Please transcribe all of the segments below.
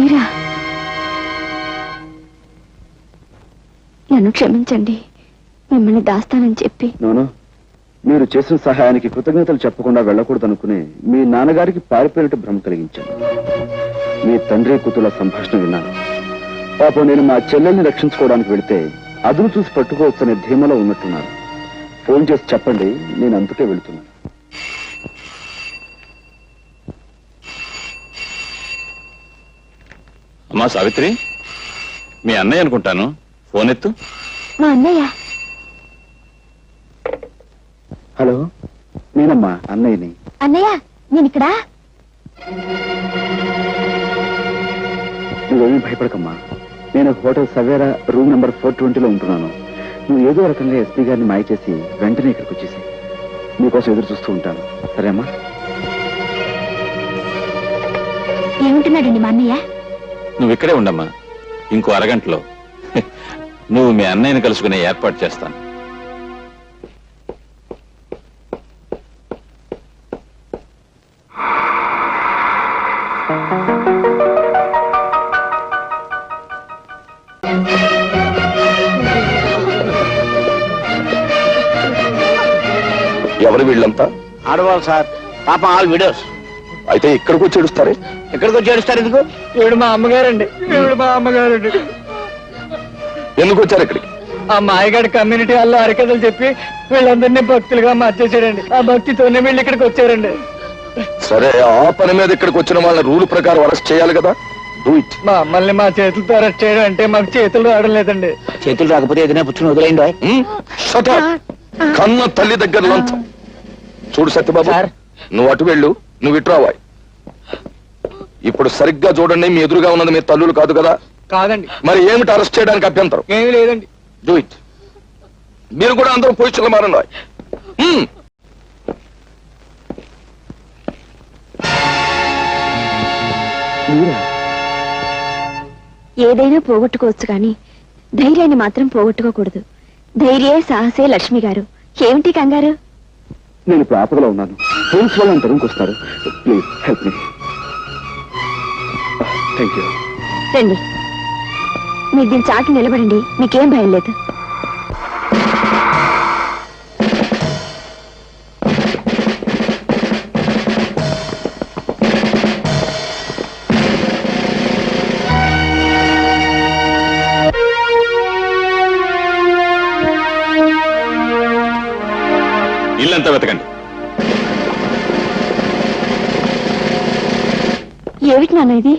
మీరా? నన్ను క్షమించండి, మిమ్మల్ని దాస్తానని చెప్పి. నోను, మీరు చేసిన సహాయానికి కృతజ్ఞతలు చెప్పకుండా వెళ్ళకూడదనుకుని మీ నాన్నగారికి పారిపోయినట్టు భ్రమ కలిగించాను. మీ తండ్రి కూతుల సంభాషణ విన్నాను. పాపం నేను మా చెల్లెల్ని రక్షించుకోవడానికి వెళితే అదును చూసి పట్టుకోవచ్చనే ధీమలో ఉన్నట్టున్నారు. ఫోన్ చేసి చెప్పండి, నేను అందుకే వెళుతున్నాను. అమ్మా సావిత్రి, మీ అన్నయ్య అనుకుంటాను, ఫోన్ ఎత్తు. మా అన్నయ్య? హలో, నేనమ్మా అన్నయ్యని. అన్నయ్య, నేను ఇక్కడ. నువ్వేమీ భయపడకమ్మా. నేను హోటల్ సవేరా రూమ్ నెంబర్ 420లో ఉంటున్నాను. నువ్వు ఏదో రకంగా ఎస్పీ గారిని మాయ చేసి వెంటనే ఇక్కడికి వచ్చేసి నీకోసం ఎదురు చూస్తూ ఉంటాను. సరే అమ్మా? ఏముంటున్నాడండి మా అన్నయ్య? నువ్వు ఇక్కడే ఉండమ్మా, ఇంకో అరగంటలో నువ్వు మీ అన్నయ్యని కలుసుకునే ఏర్పాటు చేస్తాను. ఎవరు వీళ్ళంతా? ఆడవాళ్ళు సార్, పాపం ఆల్ విడోస్. అయితే ఇక్కడికి వచ్చి ఏడుస్తారే? ఎక్కడికి వచ్చి ఏడుస్తారు ఎందుకు? ఈవిడ మా అమ్మగారండి. ఎందుకు వచ్చారు ఇక్కడికి? ఆ మాయగాడి కమ్యూనిటీ వాళ్ళు అరకథలు చెప్పి వీళ్ళందరినీ భక్తులుగా మార్చేసాడండి. ఆ భక్తితోనే వీళ్ళు ఇక్కడికి వచ్చారండి. సరే, ఆ పని మీద ఇక్కడికి వచ్చిన వాళ్ళని రూల్ ప్రకారం అరెస్ట్ చేయాలి కదా. Do it. మా అమ్మల్ని మా చేతులతో అరెస్ట్ చేయడం అంటే మాకు చేతులు రావడం లేదండి. చేతులు రాకపోతే ఏదైనా పుచ్చుని వదిలేయండి. కన్న తల్లి దగ్గర లంచం. చూడు సత్యబాబు, నువ్వు అటు వెళ్ళు, నువ్వు ఇటు రావాయి. ఇప్పుడు సరిగ్గా చూడండి, మీ ఎదురుగా ఉన్నది మీ తల్లులు కాదు కదా? కాదండి. మరి ఏమిటి అరెస్ట్ చేయడానికి అభ్యంతరం? ఏమీ లేదండి. Do it. మీరు కూడా అందరూ పొజిషన్లో మారండి. ఏదైనా పోగొట్టుకోవచ్చు కానీ ధైర్యాన్ని మాత్రం పోగొట్టుకోకూడదు. ధైర్యే సాహసే లక్ష్మి గారు. ఏమిటి కంగారు? నేను ఇప్పుడు ఆపదలో ఉన్నాను. పోలీస్ వాళ్ళు అంతరంకి వస్తారు. Please help me. Thank you. రండి, మీరు దీని చాటి నిలబడండి, మీకేం భయం లేదు. ఇల్లంతా వెతకండి. ఏమిటి నాన్న ఇది?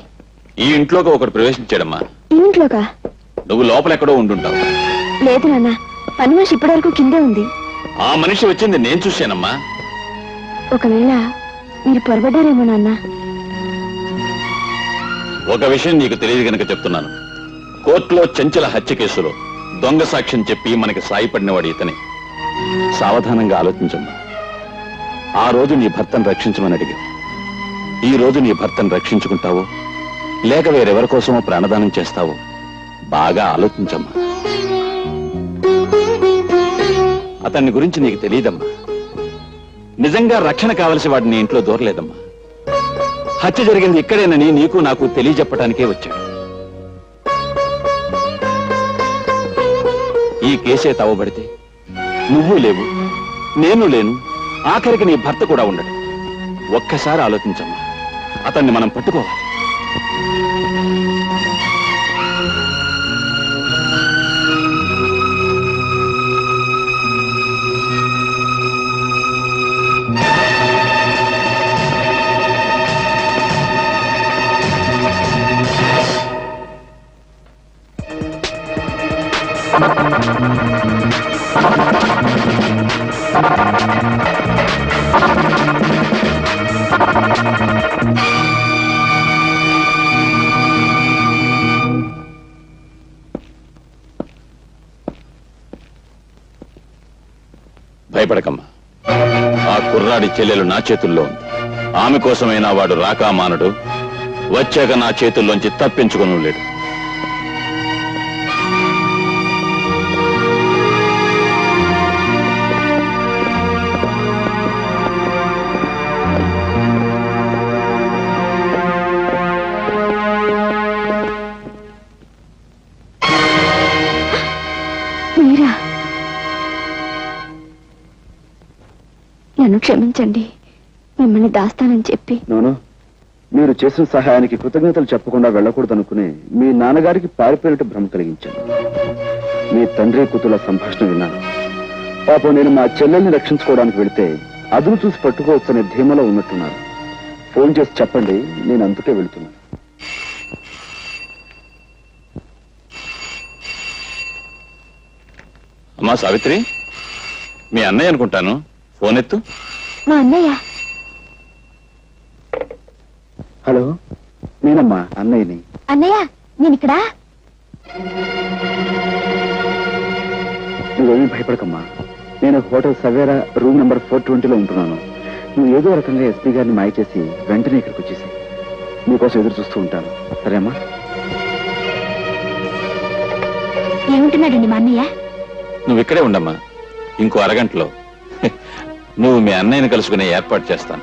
ఈ ఇంట్లోకి ఒకటి ప్రవేశించాడమ్మా. ఈ ఇంట్లోకా? నువ్వు లోపల ఎక్కడో ఉండుంటావు. లేదు నాన్న, పని మనిషి ఇప్పటి వరకు కిందే ఉంది. ఆ మనిషి వచ్చింది నేను చూశానమ్మా. ఒకవేళ మీరు పొరబడ్డారేమో నాన్న. ఒక విషయం నీకు తెలియదు గనక చెప్తున్నాను. కోర్టులో చెంచల హత్య కేసులో దొంగ సాక్ష్యం చెప్పి మనకి సాయపడినవాడు ఇతనే. సావధానంగా ఆలోచించమ్మా. ఆ రోజు నీ భర్తను రక్షించమని అడిగా. ఈ రోజు నీ భర్తను రక్షించుకుంటావో లేక వేరెవరి కోసమో ప్రాణదానం చేస్తావో బాగా ఆలోచించమ్మా. అతన్ని గురించి నీకు తెలియదమ్మా. నిజంగా రక్షణ కావలసి వాడు నీ ఇంట్లో దూరలేదమ్మా. హత్య జరిగింది ఇక్కడేనని నీకు నాకు తెలియజెప్పటానికే వచ్చాడు. ఈ కేసే తవ్వబడితే నువ్వు లేవు, నేను లేను, ఆఖరికి నీ భర్త కూడా ఉండడు. ఒక్కసారి ఆలోచించమ్మా. అతన్ని మనం పట్టుకోవాలి. భయపడకమ్మా. ఆ కుర్రాడి చెల్లెలు నా చేతుల్లో ఉంది. ఆమె కోసమైనా వాడు రాకా మానడు. వచ్చాక నా చేతుల్లోంచి తప్పించుకుని లేడు. నన్ను క్షమించండి. మిమ్మల్ని దాస్తానని చెప్పి నోను, మీరు చేసిన సహాయానికి కృతజ్ఞతలు చెప్పకుండా వెళ్ళకూడదనుకునే మీ నాన్నగారికి పారిపోయినట్టు భ్రమ కలిగించాను. మీ తండ్రి కూతుల సంభాషణ విన్నాను. పాపం నేను మా చెల్లెల్ని రక్షించుకోవడానికి వెళితే అదును చూసి పట్టుకోవచ్చనే ధీమలో ఉన్నట్టున్నారు. ఫోన్ చేసి చెప్పండి, నేను అందుకే వెళుతున్నాను. అమ్మా సావిత్రి, మీ అన్నయ్య అనుకుంటాను. ఫోన్ ఎత్తు. మా అన్నయ్య. హలో, నేనమ్మా అన్నయ్యని. అన్నయ్య, నేను ఇక్కడ. నువ్వేమీ భయపడకమ్మా. నేను హోటల్ సవేరా రూమ్ నెంబర్ 420లో ఉంటున్నాను. నువ్వు ఏదో రకంగా ఎస్పీ గారిని మాయ చేసి వెంటనే ఇక్కడికి వచ్చేసి నీకోసం ఎదురు చూస్తూ ఉంటాను. సరేమ్మా? ఏముంటున్నాడండి మా అన్నయ్య? నువ్వు ఇక్కడే ఉండమ్మా. ఇంకో అరగంటలో నువ్వు మీ అన్నయ్యని కలుసుకునే ఏర్పాటు చేస్తాను.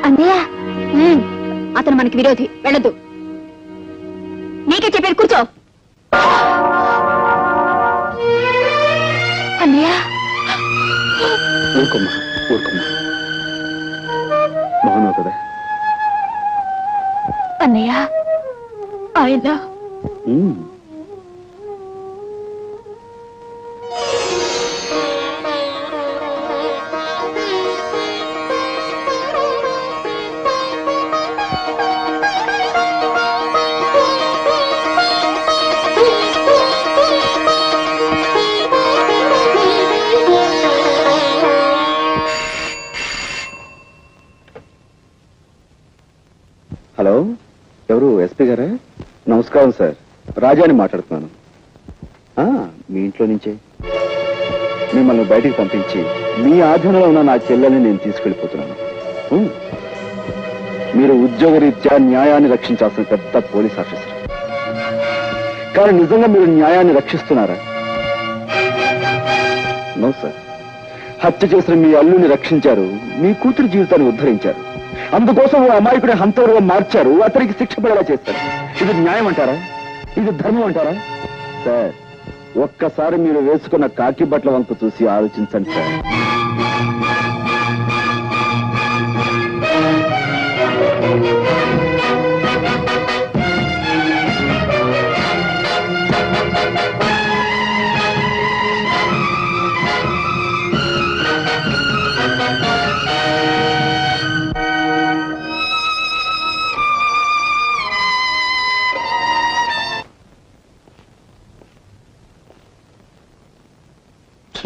అన్నయ్య, అతను మనకి విరోధి, వెళ్ళదు. నీకే చెప్పారు, కూర్చో. అన్నయ్య, ఊరుకోమ్మా, ఊరుకోమ్మా. బాగున్నావు కదా? అన్నయ్య, ఆయన హలో, ఎవరు? ఎస్పీ గారా? నమస్కారం సార్, రాజాని మాట్లాడుతున్నాను. మీ ఇంట్లో నుంచే మిమ్మల్ని బయటికి పంపించి మీ ఆధీనంలో ఉన్న నా చెల్లెల్ని నేను తీసుకెళ్ళిపోతున్నాను. మీరు ఉద్యోగరీత్యా న్యాయాన్ని రక్షించాల్సిన పెద్ద పోలీస్ ఆఫీసర్. కానీ నిజంగా మీరు న్యాయాన్ని రక్షిస్తున్నారా? No sir. హత్య చేసిన మీ అల్లుని రక్షించారు, మీ కూతురు జీవితాన్ని ఉద్ధరించారు. అందుకోసం ఓ అమాయకుడి హంతకుడుగా మార్చారు, అతనికి శిక్ష పడేలా చేస్తారు. ఇది న్యాయం అంటారా? ఇది ధర్మం అంటారా? సార్, ఒక్కసారి మీరు వేసుకున్న కాకి బట్టల వంక చూసి ఆలోచించండి సార్.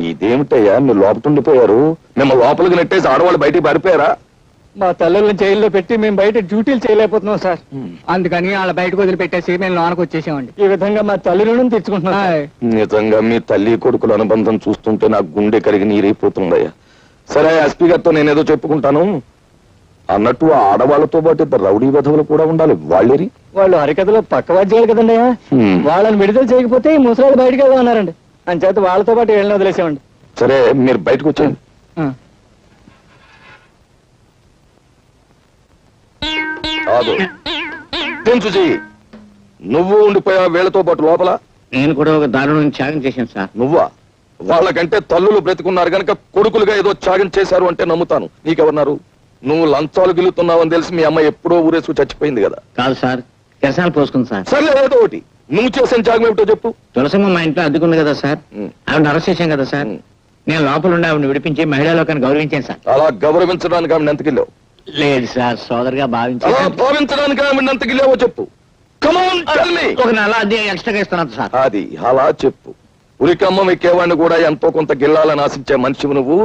ఇదేమిటయ్యా, మీరు లోపటుండిపోయారు? మేము లోపలికి నెట్టేసి ఆడవాళ్ళు బయటికి పారిపోయారా? మా తల్లుల్ని జైల్లో పెట్టి మేము బయట డ్యూటీలు చేయలేకపోతున్నాం సార్. అందుకని వాళ్ళ బయటకు వదిలిపెట్టేసి మేము లోనకు వచ్చేసామండి. ఈ విధంగా మా తల్లి రుణం తెచ్చుకుంటున్నాం. నిజంగా మీ తల్లి కొడుకుల అనుబంధం చూస్తుంటే నాకు గుండె కరిగి నీరైపోతుందయ్యా. సరే, ఎస్పీ గారితో నేనేదో చెప్పుకుంటాను. అన్నట్టు ఆ ఆడవాళ్లతో పాటు ఇద్దరు రౌడీ వెధవులు కూడా ఉండాలి. వాళ్ళేరి? వాళ్ళు హరికథలో పక్కవాద్యాలు కదండి. వాళ్ళని విడుదల చేయకపోతే ఈ ముసలాళ్ళు బయటకు వెళ్దాం అన్నారండి. అంచేత వాళ్ళతో పాటు వీళ్ళని వదిలేసామండి. సరే, మీరు బయటకు వచ్చేయండి. నువ్వు ఉండిపోయా వీళ్ళతో పాటు లోపల? నేను కూడా ఒక దారుణం త్యాగం చేశాను సార్. నువ్వా? వాళ్ళకంటే తల్లులు బ్రతికున్నారు గనక కొడుకులుగా ఏదో త్యాగం చేశారు అంటే నమ్ముతాను. నీకెవరున్నారు? నువ్వు లంచాలు గిలుతున్నావని తెలిసి మీ అమ్మ ఎప్పుడో ఊరేసుకు చచ్చిపోయింది కదా. కాదు సార్, కిరసాలు పోసుకుంది సార్. సర్లే, ఏదో ఒకటి. నువ్వు చేసిన త్యాగం ఏమిటో చెప్పు. తులసమ్మ మా ఇంట్లో అద్దెకుంది కదా సార్, ఆవిడ అరెస్ట్ చేశాం కదా సార్. నేను లోపల ఉండి ఆవిడని విడిపించి మహిళా లోకాన్ని గౌరవించాను సార్. అలా గౌరవించడానికి ఆవిడ ఎంతకిల్లావు? లేదు సార్, సోదరుగా భావించాను. అలా భావించడానికి ఆవిడ ఎంతకిల్లావో చెప్పు. ఒక నెల అద్దె ఎక్స్ట్రాగా ఇస్తున్నాను సార్. అది అలా చెప్పు. ఉరికమ్మం ఎక్కేవాడిని కూడా ఎంతో కొంత గిల్లాలని ఆశించే మనిషి నువ్వు.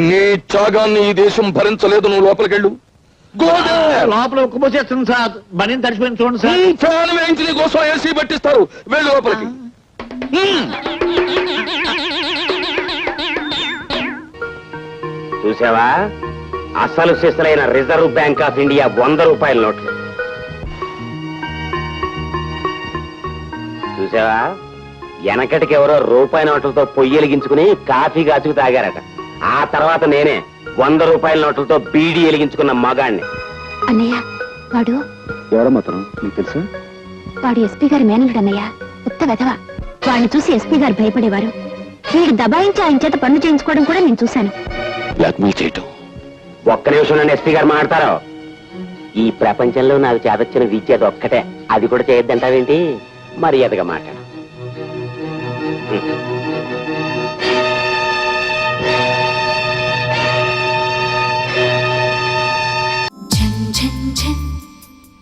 నీ త్యాగాన్ని ఈ దేశం భరించలేదు. నువ్వు లోపలికెళ్ళు. లోపల ఉక్కుపోసేస్తుంది సార్. బనీని తడిచిపోయింది చూడండి సార్. ఫ్యాన్ వేయించి నీ కోసం ఏసీ పెట్టిస్తారు. వెళ్ళు లోపలికి. చూసావా, అసలు సిసలైన రిజర్వ్ బ్యాంక్ ఆఫ్ ఇండియా 100 రూపాయల నోట్లు. చూసావా వెనకటికి ఎవరో రూపాయి నోట్లతో పొయ్యి వెలిగించుకుని కాఫీ కాచుకు తాగారట. ఆ తర్వాత నేనే 100 రూపాయల నోట్లతో బీడీ వెలిగించుకున్న మగాణ్ణి. అన్నయ్య వాడు ఎవరమ్మా అతను నీకు తెలుసా? వాడు ఎస్పీ గారి మేనలుడు అన్నయ్య. ఉత్త వెధవ. వాడిని చూసి ఎస్పీ గారు భయపడేవారు. వీడు దబాయించి ఆయన చేత పనులు చేయించుకోవడం కూడా నేను చూశాను. బ్లాక్మెయిల్ చేయటం. ఒక్క నిమిషం నన్ను ఎస్పీ గారు మాట్లాడతారు. ఈ ప్రపంచంలో నాకు చేతొచ్చిన విద్య ఒక్కటే, అది కూడా చేయొద్దంటావేంటి? మర్యాదగా మాట్లాడు.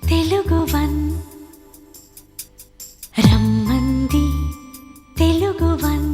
తెలుగువన్ రమ్మంది తెలుగువన్